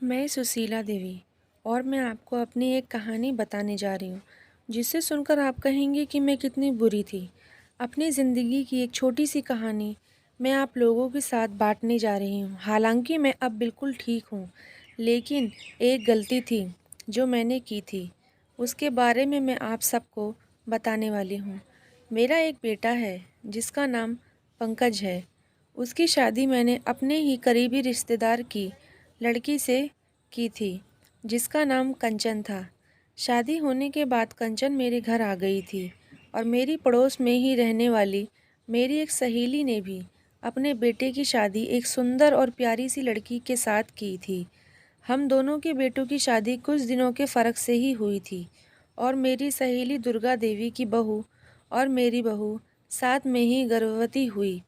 मैं सुशीला देवी और मैं आपको अपनी एक कहानी बताने जा रही हूँ जिसे सुनकर आप कहेंगे कि मैं कितनी बुरी थी। अपनी ज़िंदगी की एक छोटी सी कहानी मैं आप लोगों के साथ बांटने जा रही हूँ। हालांकि मैं अब बिल्कुल ठीक हूँ, लेकिन एक गलती थी जो मैंने की थी, उसके बारे में मैं आप सबको बताने वाली हूँ। मेरा एक बेटा है जिसका नाम पंकज है। उसकी शादी मैंने अपने ही करीबी रिश्तेदार की लड़की से की थी जिसका नाम कंचन था। शादी होने के बाद कंचन मेरे घर आ गई थी और मेरी पड़ोस में ही रहने वाली मेरी एक सहेली ने भी अपने बेटे की शादी एक सुंदर और प्यारी सी लड़की के साथ की थी। हम दोनों के बेटों की शादी कुछ दिनों के फ़र्क से ही हुई थी और मेरी सहेली दुर्गा देवी की बहू और मेरी बहू साथ में ही गर्भवती हुई।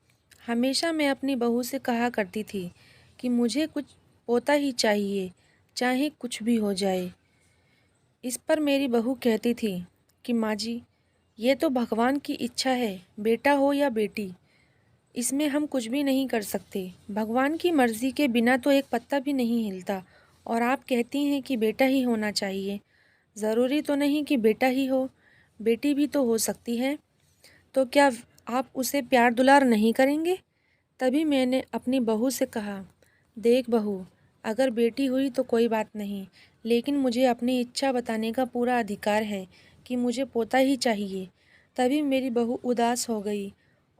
हमेशा मैं अपनी बहू से कहा करती थी कि मुझे कुछ पोता ही चाहिए, चाहे कुछ भी हो जाए। इस पर मेरी बहू कहती थी कि माँ जी, ये तो भगवान की इच्छा है, बेटा हो या बेटी, इसमें हम कुछ भी नहीं कर सकते। भगवान की मर्ज़ी के बिना तो एक पत्ता भी नहीं हिलता। और आप कहती हैं कि बेटा ही होना चाहिए। ज़रूरी तो नहीं कि बेटा ही हो, बेटी भी तो हो सकती है। तो क्या आप उसे प्यार दुलार नहीं करेंगे? तभी मैंने अपनी बहू से कहा, देख बहू, अगर बेटी हुई तो कोई बात नहीं, लेकिन मुझे अपनी इच्छा बताने का पूरा अधिकार है कि मुझे पोता ही चाहिए। तभी मेरी बहू उदास हो गई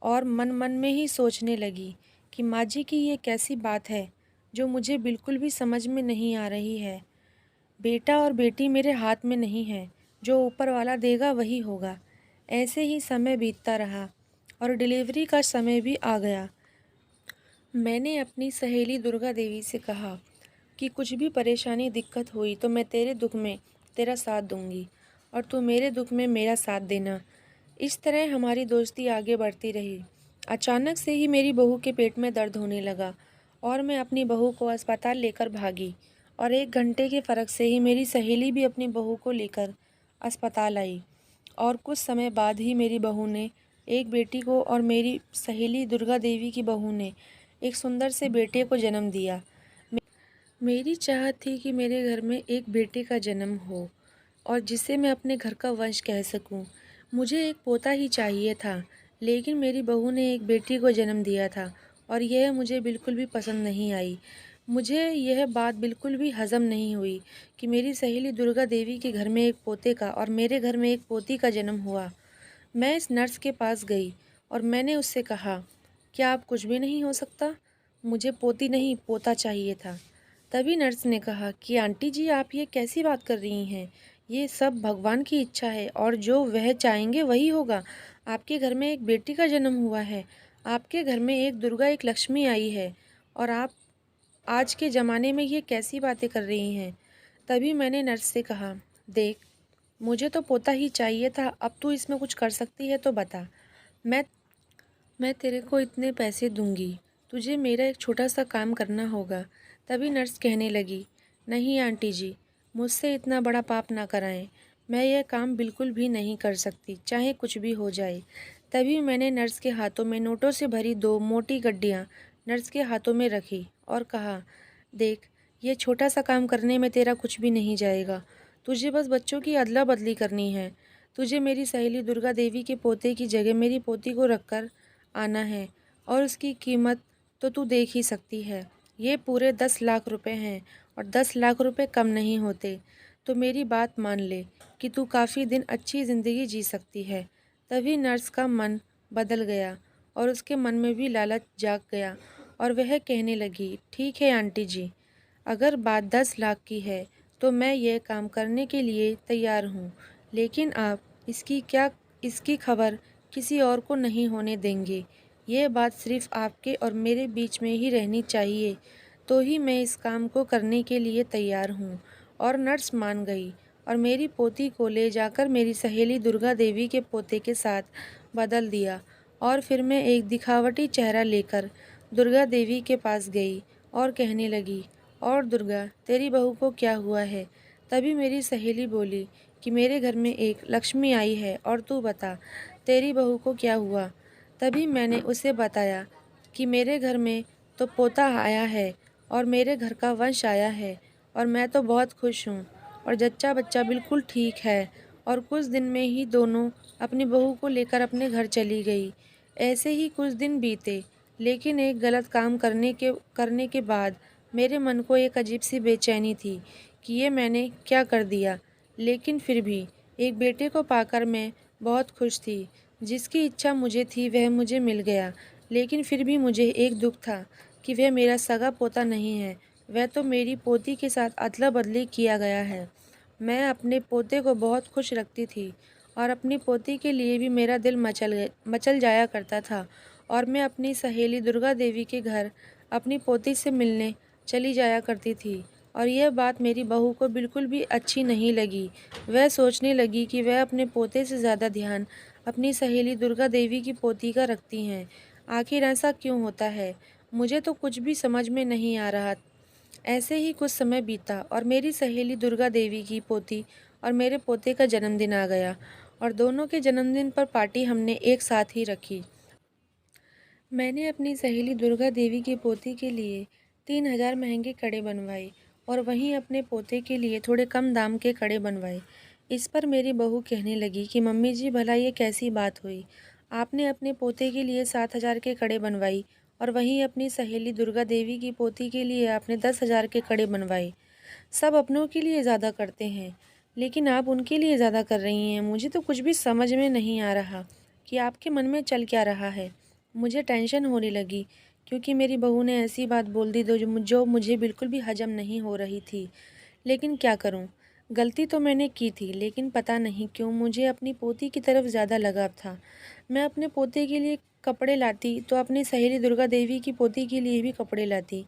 और मन मन में ही सोचने लगी कि माँ जी की ये कैसी बात है जो मुझे बिल्कुल भी समझ में नहीं आ रही है। बेटा और बेटी मेरे हाथ में नहीं है, जो ऊपर वाला देगा वही होगा। ऐसे ही समय बीतता रहा और डिलीवरी का समय भी आ गया। मैंने अपनी सहेली दुर्गा देवी से कहा कि कुछ भी परेशानी दिक्कत हुई तो मैं तेरे दुख में तेरा साथ दूंगी और तू मेरे दुख में मेरा साथ देना। इस तरह हमारी दोस्ती आगे बढ़ती रही। अचानक से ही मेरी बहू के पेट में दर्द होने लगा और मैं अपनी बहू को अस्पताल लेकर भागी और 1 घंटे के फ़र्क से ही मेरी सहेली भी अपनी बहू को लेकर अस्पताल आई। और कुछ समय बाद ही मेरी बहू ने एक बेटी को और मेरी सहेली दुर्गा देवी की बहू ने एक सुंदर से बेटे को जन्म दिया। मेरी चाहत थी कि मेरे घर में एक बेटे का जन्म हो और जिसे मैं अपने घर का वंश कह सकूं। मुझे एक पोता ही चाहिए था, लेकिन मेरी बहू ने एक बेटी को जन्म दिया था और यह मुझे बिल्कुल भी पसंद नहीं आई। मुझे यह बात बिल्कुल भी हज़म नहीं हुई कि मेरी सहेली दुर्गा देवी के घर में एक पोते का और मेरे घर में एक पोती का जन्म हुआ। मैं इस नर्स के पास गई और मैंने उससे कहा, क्या अब कुछ भी नहीं हो सकता? मुझे पोती नहीं पोता चाहिए था। तभी नर्स ने कहा कि आंटी जी, आप ये कैसी बात कर रही हैं? ये सब भगवान की इच्छा है और जो वह चाहेंगे वही होगा। आपके घर में एक बेटी का जन्म हुआ है, आपके घर में एक दुर्गा एक लक्ष्मी आई है और आप आज के ज़माने में ये कैसी बातें कर रही हैं? तभी मैंने नर्स से कहा, देख, मुझे तो पोता ही चाहिए था, अब तू इसमें कुछ कर सकती है तो बता। मैं मैं तेरे को इतने पैसे दूंगी, तुझे मेरा एक छोटा सा काम करना होगा। तभी नर्स कहने लगी, नहीं आंटी जी, मुझसे इतना बड़ा पाप ना कराएं। मैं यह काम बिल्कुल भी नहीं कर सकती, चाहे कुछ भी हो जाए। तभी मैंने नर्स के हाथों में नोटों से भरी 2 मोटी गड्डियाँ नर्स के हाथों में रखी और कहा, देख, ये छोटा सा काम करने में तेरा कुछ भी नहीं जाएगा। तुझे बस बच्चों की अदला बदली करनी है। तुझे मेरी सहेली दुर्गा देवी के पोते की जगह मेरी पोती को रखकर आना है और उसकी कीमत तो तू देख ही सकती है। ये पूरे 10 लाख रुपए हैं और 10 लाख रुपए कम नहीं होते। तो मेरी बात मान ले कि तू काफ़ी दिन अच्छी ज़िंदगी जी सकती है। तभी नर्स का मन बदल गया और उसके मन में भी लालच जाग गया और वह कहने लगी, ठीक है आंटी जी, अगर बात 10 लाख की है तो मैं यह काम करने के लिए तैयार हूँ, लेकिन आप इसकी खबर किसी और को नहीं होने देंगे। ये बात सिर्फ आपके और मेरे बीच में ही रहनी चाहिए, तो ही मैं इस काम को करने के लिए तैयार हूँ। और नर्स मान गई और मेरी पोती को ले जाकर मेरी सहेली दुर्गा देवी के पोते के साथ बदल दिया। और फिर मैं एक दिखावटी चेहरा लेकर दुर्गा देवी के पास गई और कहने लगी, और दुर्गा, तेरी बहू को क्या हुआ है? तभी मेरी सहेली बोली कि मेरे घर में एक लक्ष्मी आई है और तू बता, तेरी बहू को क्या हुआ? तभी मैंने उसे बताया कि मेरे घर में तो पोता आया है और मेरे घर का वंश आया है और मैं तो बहुत खुश हूँ और जच्चा बच्चा बिल्कुल ठीक है। और कुछ दिन में ही दोनों अपनी बहू को लेकर अपने घर चली गई। ऐसे ही कुछ दिन बीते, लेकिन एक गलत काम करने के बाद मेरे मन को एक अजीब सी बेचैनी थी कि ये मैंने क्या कर दिया। लेकिन फिर भी एक बेटे को पाकर मैं बहुत खुश थी। जिसकी इच्छा मुझे थी वह मुझे मिल गया, लेकिन फिर भी मुझे एक दुख था कि वह मेरा सगा पोता नहीं है, वह तो मेरी पोती के साथ अदला बदली किया गया है। मैं अपने पोते को बहुत खुश रखती थी और अपनी पोती के लिए भी मेरा दिल मचल जाया करता था। और मैं अपनी सहेली दुर्गा देवी के घर अपनी पोती से मिलने चली जाया करती थी। और यह बात मेरी बहू को बिल्कुल भी अच्छी नहीं लगी। वह सोचने लगी कि वह अपने पोते से ज़्यादा ध्यान अपनी सहेली दुर्गा देवी की पोती का रखती हैं। आखिर ऐसा क्यों होता है? मुझे तो कुछ भी समझ में नहीं आ रहा। ऐसे ही कुछ समय बीता और मेरी सहेली दुर्गा देवी की पोती और मेरे पोते का जन्मदिन आ गया और दोनों के जन्मदिन पर पार्टी हमने एक साथ ही रखी। मैंने अपनी सहेली दुर्गा देवी की पोती के लिए 3,000 महंगे कड़े बनवाए और वहीं अपने पोते के लिए थोड़े कम दाम के कड़े बनवाए। इस पर मेरी बहू कहने लगी कि मम्मी जी, भला ये कैसी बात हुई? आपने अपने पोते के लिए 7,000 के कड़े बनवाई और वहीं अपनी सहेली दुर्गा देवी की पोती के लिए आपने 10,000 के कड़े बनवाए। सब अपनों के लिए ज़्यादा करते हैं, लेकिन आप उनके लिए ज़्यादा कर रही हैं। मुझे तो कुछ भी समझ में नहीं आ रहा कि आपके मन में चल क्या रहा है। मुझे टेंशन होने लगी क्योंकि मेरी बहू ने ऐसी बात बोल दी जो मुझे बिल्कुल भी हजम नहीं हो रही थी। लेकिन क्या करूं? गलती तो मैंने की थी, लेकिन पता नहीं क्यों मुझे अपनी पोती की तरफ ज़्यादा लगाव था। मैं अपने पोते के लिए कपड़े लाती तो अपनी सहेली दुर्गा देवी की पोती के लिए भी कपड़े लाती।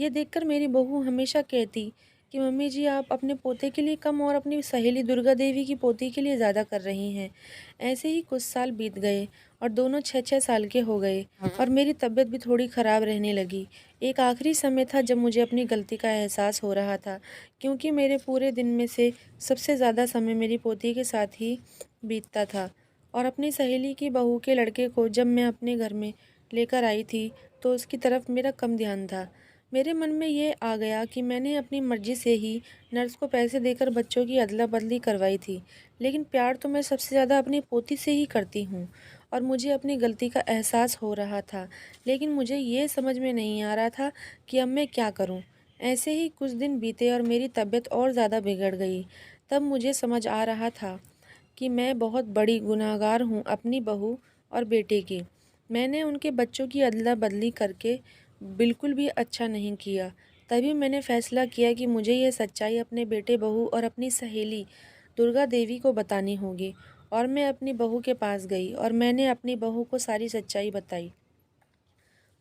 ये देखकर मेरी बहू हमेशा कहती कि मम्मी जी, आप अपने पोते के लिए कम और अपनी सहेली दुर्गा देवी की पोती के लिए ज़्यादा कर रही हैं। ऐसे ही कुछ साल बीत गए और दोनों 6-6 साल के हो गए और मेरी तबीयत भी थोड़ी ख़राब रहने लगी। एक आखिरी समय था जब मुझे अपनी गलती का एहसास हो रहा था, क्योंकि मेरे पूरे दिन में से सबसे ज़्यादा समय मेरी पोती के साथ ही बीतता था। और अपनी सहेली की बहू के लड़के को जब मैं अपने घर में लेकर आई थी तो उसकी तरफ मेरा कम ध्यान था। मेरे मन में ये आ गया कि मैंने अपनी मर्ज़ी से ही नर्स को पैसे देकर बच्चों की अदला-बदली करवाई थी, लेकिन प्यार तो मैं सबसे ज़्यादा अपनी पोती से ही करती हूँ और मुझे अपनी गलती का एहसास हो रहा था, लेकिन मुझे ये समझ में नहीं आ रहा था कि अब मैं क्या करूँ। ऐसे ही कुछ दिन बीते और मेरी तबीयत और ज़्यादा बिगड़ गई। तब मुझे समझ आ रहा था कि मैं बहुत बड़ी गुनहगार हूँ अपनी बहू और बेटे की। मैंने उनके बच्चों की अदला-बदली करके बिल्कुल भी अच्छा नहीं किया। तभी मैंने फ़ैसला किया कि मुझे ये सच्चाई अपने बेटे, बहू और अपनी सहेली दुर्गा देवी को बतानी होगी। और मैं अपनी बहू के पास गई और मैंने अपनी बहू को सारी सच्चाई बताई।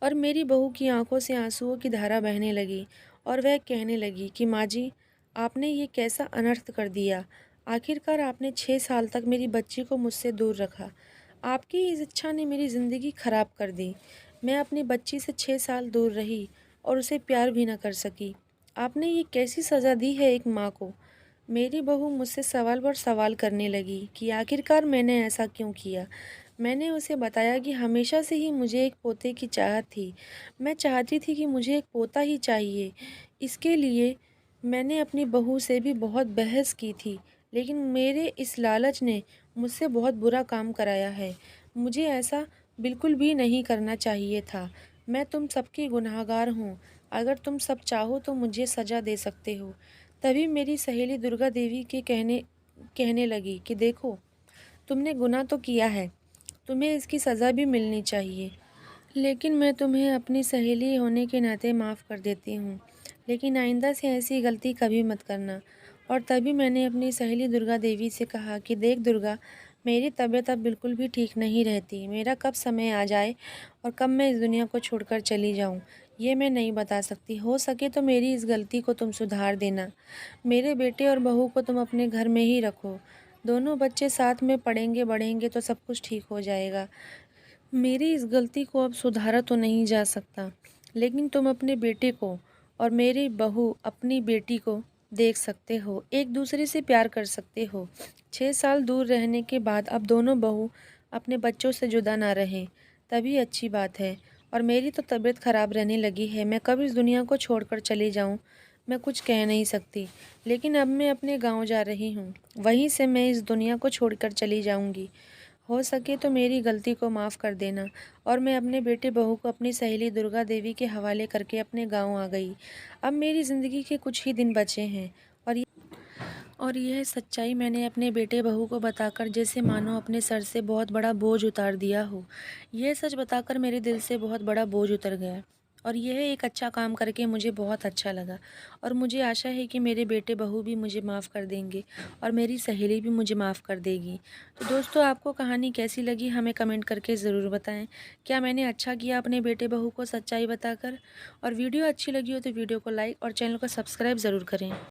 और मेरी बहू की आंखों से आंसुओं की धारा बहने लगी और वह कहने लगी कि माँ जी, आपने ये कैसा अनर्थ कर दिया। आखिरकार आपने 6 साल तक मेरी बच्ची को मुझसे दूर रखा। आपकी इस इच्छा ने मेरी ज़िंदगी खराब कर दी। मैं अपनी बच्ची से 6 साल दूर रही और उसे प्यार भी न कर सकी। आपने ये कैसी सज़ा दी है एक माँ को। मेरी बहू मुझसे सवाल पर सवाल करने लगी कि आखिरकार मैंने ऐसा क्यों किया। मैंने उसे बताया कि हमेशा से ही मुझे एक पोते की चाहत थी। मैं चाहती थी कि मुझे एक पोता ही चाहिए। इसके लिए मैंने अपनी बहू से भी बहुत बहस की थी, लेकिन मेरे इस लालच ने मुझसे बहुत बुरा काम कराया है। मुझे ऐसा बिल्कुल भी नहीं करना चाहिए था। मैं तुम सबकी गुनहगार हूँ। अगर तुम सब चाहो तो मुझे सज़ा दे सकते हो। तभी मेरी सहेली दुर्गा देवी के कहने लगी कि देखो, तुमने गुनाह तो किया है, तुम्हें इसकी सज़ा भी मिलनी चाहिए। लेकिन मैं तुम्हें अपनी सहेली होने के नाते माफ़ कर देती हूँ, लेकिन आइंदा से ऐसी गलती कभी मत करना। और तभी मैंने अपनी सहेली दुर्गा देवी से कहा कि देख दुर्गा, मेरी तबीयत अब बिल्कुल भी ठीक नहीं रहती। मेरा कब समय आ जाए और कब मैं इस दुनिया को छोड़कर चली जाऊँ, ये मैं नहीं बता सकती। हो सके तो मेरी इस गलती को तुम सुधार देना। मेरे बेटे और बहू को तुम अपने घर में ही रखो। दोनों बच्चे साथ में पढ़ेंगे बढ़ेंगे तो सब कुछ ठीक हो जाएगा। मेरी इस गलती को अब सुधारा तो नहीं जा सकता, लेकिन तुम अपने बेटे को और मेरी बहू अपनी बेटी को देख सकते हो, एक दूसरे से प्यार कर सकते हो। 6 साल दूर रहने के बाद अब दोनों बहू अपने बच्चों से जुदा ना रहें, तभी अच्छी बात है। और मेरी तो तबीयत खराब रहने लगी है, मैं कब इस दुनिया को छोड़कर चली जाऊँ। मैं कुछ कह नहीं सकती, लेकिन अब मैं अपने गांव जा रही हूँ। वहीं से मैं इस दुनिया को छोड़कर चली जाऊँगी। हो सके तो मेरी गलती को माफ़ कर देना। और मैं अपने बेटे बहू को अपनी सहेली दुर्गा देवी के हवाले करके अपने गांव आ गई। अब मेरी ज़िंदगी के कुछ ही दिन बचे हैं और यह सच्चाई मैंने अपने बेटे बहू को बताकर जैसे मानो अपने सर से बहुत बड़ा बोझ उतार दिया हो। यह सच बताकर मेरे दिल से बहुत बड़ा बोझ उतर गया और यह एक अच्छा काम करके मुझे बहुत अच्छा लगा। और मुझे आशा है कि मेरे बेटे बहू भी मुझे माफ़ कर देंगे और मेरी सहेली भी मुझे माफ़ कर देगी। तो दोस्तों, आपको कहानी कैसी लगी हमें कमेंट करके ज़रूर बताएं। क्या मैंने अच्छा किया अपने बेटे बहू को सच्चाई बताकर? और वीडियो अच्छी लगी हो तो वीडियो को लाइक और चैनल को सब्सक्राइब ज़रूर करें।